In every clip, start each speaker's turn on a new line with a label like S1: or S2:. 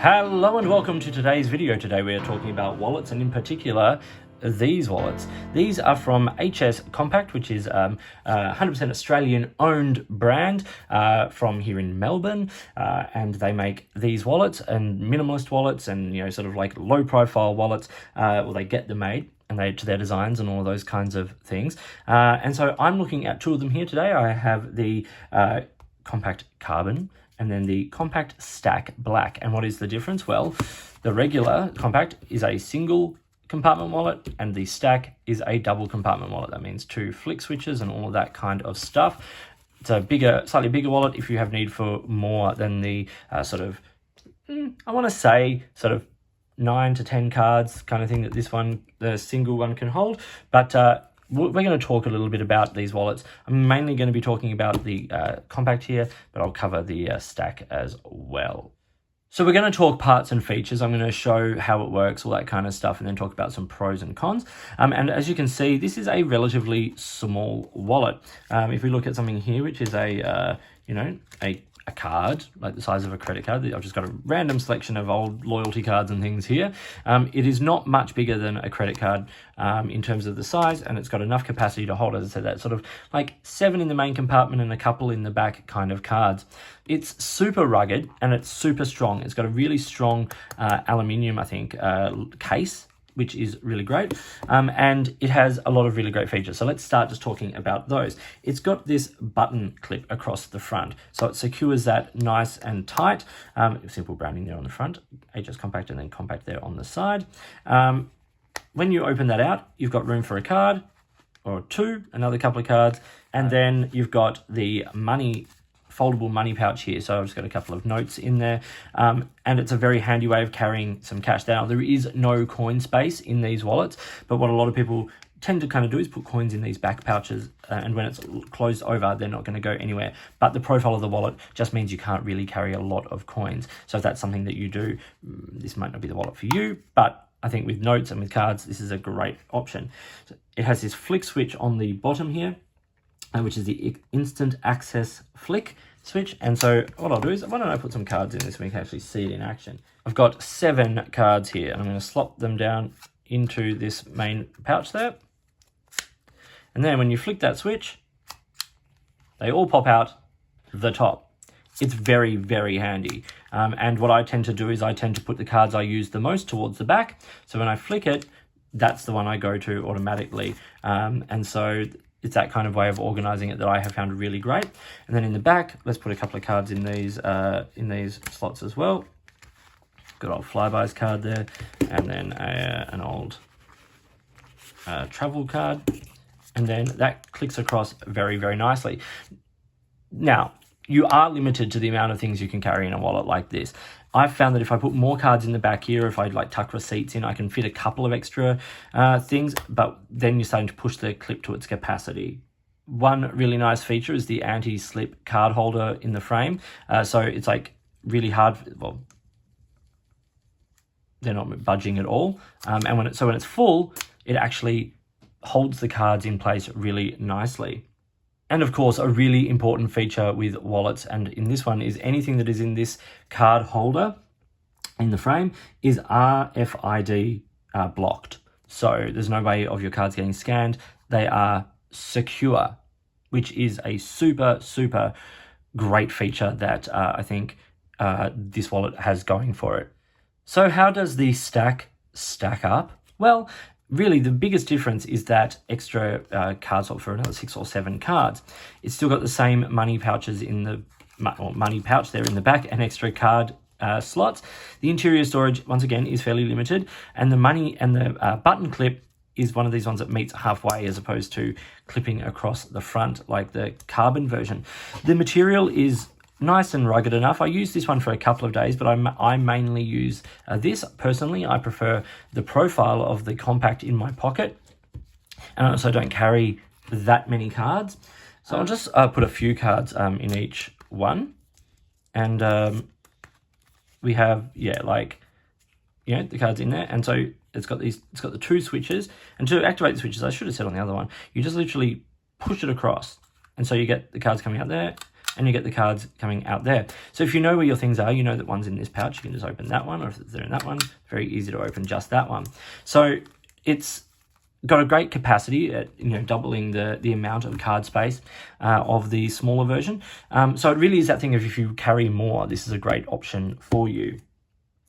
S1: Hello and welcome to today's video. Today we are talking about wallets, and in particular these wallets. These are from HS Kompact, which is 100% Australian owned brand from here in Melbourne, and they make these wallets and minimalist wallets and sort of like low profile wallets. Well, they get them made and they to their designs and all of those kinds of things, and so I'm looking at two of them here today. I have the Compact Carbon and then the Compact Stack Black. And what is the difference? Well, the regular Compact is a single compartment wallet and the Stack is a double compartment wallet. That means two flick switches and all of that kind of stuff. It's a slightly bigger wallet if you have need for more than the I want to say sort of 9 to 10 cards kind of thing that this one, the single one, can hold. But we're going to talk a little bit about these wallets. I'm mainly going to be talking about the Compact here, but I'll cover the Stack as well. So we're going to talk parts and features. I'm going to show how it works, all that kind of stuff, and then talk about some pros and cons. And as you can see, this is a relatively small wallet. If we look at something here, which is a card, like the size of a credit card. I've just got a random selection of old loyalty cards and things here. It is not much bigger than a credit card in terms of the size, and it's got enough capacity to hold, as I said, that sort of like 7 in the main compartment and a couple in the back kind of cards. It's super rugged and it's super strong. It's got a really strong aluminium, I think, case, which is really great. And it has a lot of really great features. So let's start just talking about those. It's got this button clip across the front. So it secures that nice and tight. Simple branding there on the front, HS Kompact, and then Compact there on the side. When you open that out, you've got room for a card or two, another couple of cards, and then you've got the foldable money pouch here. So I've just got a couple of notes in there, and it's a very handy way of carrying some cash. Now, there is no coin space in these wallets, but what a lot of people tend to kind of do is put coins in these back pouches, and when it's closed over, they're not going to go anywhere. But the profile of the wallet just means you can't really carry a lot of coins. So if that's something that you do, this might not be the wallet for you, but I think with notes and with cards, this is a great option. So it has this flick switch on the bottom here, which is the instant access flick switch. And so what I'll do is, why don't I put some cards in this so we can actually see it in action. I've got 7 cards here, and I'm going to slop them down into this main pouch there. And then when you flick that switch, they all pop out the top. It's very, very handy. And what I tend to do is I tend to put the cards I use the most towards the back. So when I flick it, that's the one I go to automatically. And so it's that kind of way of organizing it that I have found really great. And then in the back, let's put a couple of cards in these slots as well. Good old Flybys card there, and then an old travel card. And then that clicks across very, very nicely. Now, you are limited to the amount of things you can carry in a wallet like this. I've found that if I put more cards in the back here, if I like tuck receipts in, I can fit a couple of extra things, but then you're starting to push the clip to its capacity. One really nice feature is the anti-slip card holder in the frame. So it's like really hard, well, they're not budging at all. And when it's full, it actually holds the cards in place really nicely. And of course, a really important feature with wallets, and in this one, is anything that is in this card holder in the frame is RFID blocked. So there's no way of your cards getting scanned. They are secure, which is a super, super great feature that I think this wallet has going for it. So how does the stack up? Well, really, the biggest difference is that extra card slot for another 6 or 7 cards. It's still got the same money pouches in the money pouch there in the back, and extra card slots. The interior storage, once again, is fairly limited, and the money and the button clip is one of these ones that meets halfway as opposed to clipping across the front like the Carbon version. The material is nice and rugged enough. I use this one for a couple of days, but I mainly use this. Personally, I prefer the profile of the Compact in my pocket, and I also don't carry that many cards. So I'll just put a few cards in each one, and we have, the cards in there. And so it's got the 2 switches, and to activate the switches, I should have said on the other one, you just literally push it across, and so you get the cards coming out there, and you get the cards coming out there. So if you know where your things are, you know that one's in this pouch, you can just open that one, or if they're in that one, very easy to open just that one. So it's got a great capacity at, you know, doubling the amount of card space of the smaller version. So it really is that thing of if you carry more, this is a great option for you.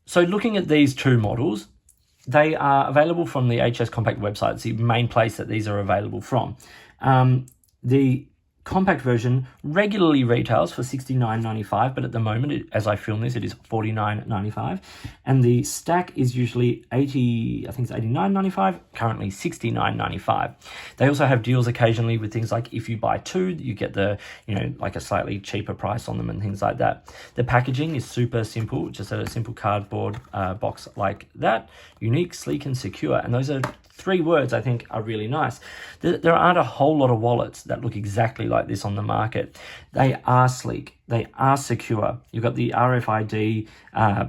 S1: So looking at these two models, they are available from the HS Kompact website. It's the main place that these are available from. The compact version regularly retails for $69.95, but at the moment, as I film this, it is $49.95. And the stack is usually $89.95, currently $69.95. They also have deals occasionally with things like if you buy two, you get the, you know, like a slightly cheaper price on them and things like that. The packaging is super simple, just a simple cardboard box like that. Unique, sleek, and secure. And those are three words I think are really nice. There aren't a whole lot of wallets that look exactly like this on the market. They are sleek. They are secure. You've got the RFID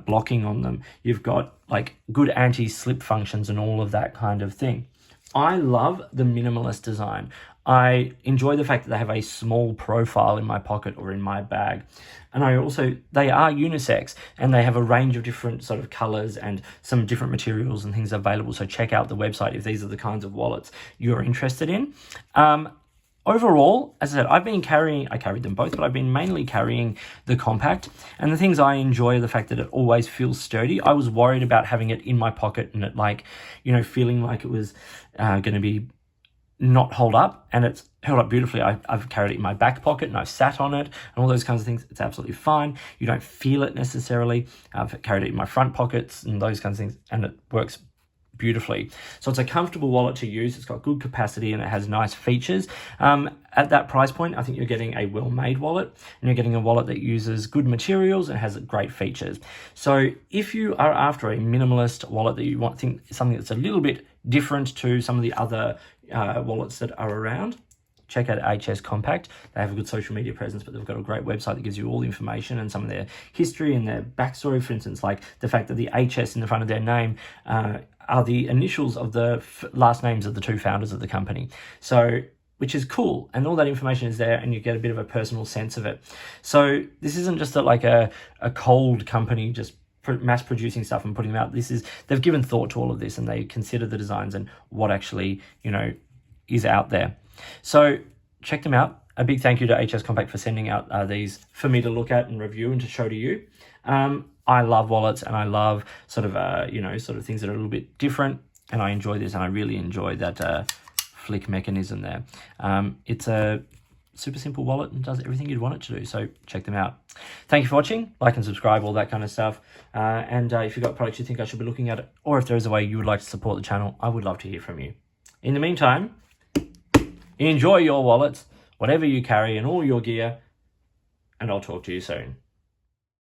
S1: blocking on them. You've got like good anti-slip functions and all of that kind of thing. I love the minimalist design. I enjoy the fact that they have a small profile in my pocket or in my bag. And they are unisex, and they have a range of different sort of colors and some different materials and things available. So check out the website if these are the kinds of wallets you're interested in. Overall, as I said, I carried them both, but I've been mainly carrying the Compact. And the things I enjoy are the fact that it always feels sturdy. I was worried about having it in my pocket and it, like, you know, feeling like it was going to be not hold up, and it's held up beautifully. I've carried it in my back pocket and I've sat on it and all those kinds of things. It's absolutely fine. You don't feel it necessarily. I've carried it in my front pockets and those kinds of things, and it works beautifully. So it's a comfortable wallet to use. It's got good capacity and it has nice features. At that price point, I think you're getting a well-made wallet, and you're getting a wallet that uses good materials and has great features. So if you are after a minimalist wallet that you think something that's a little bit different to some of the other wallets that are around, check out HS Kompact. They have a good social media presence, but they've got a great website that gives you all the information and some of their history and their backstory. For instance, like the fact that the HS in the front of their name are the initials of the last names of the two founders of the company. So, which is cool, and all that information is there, and you get a bit of a personal sense of it. So this isn't just a cold company just mass producing stuff and putting them out. They've given thought to all of this, and they consider the designs and what actually, you know, is out there. So check them out. A big thank you to HS Kompact for sending out these for me to look at and review and to show to you. I love wallets, and I love sort of things that are a little bit different, and I enjoy this, and I really enjoy that flick mechanism there. It's a super simple wallet and does everything you'd want it to do. So check them out. Thank you for watching. Like and subscribe, all that kind of stuff. And if you've got products you think I should be looking at, or if there is a way you would like to support the channel, I would love to hear from you. In the meantime, enjoy your wallets, whatever you carry and all your gear, and I'll talk to you soon.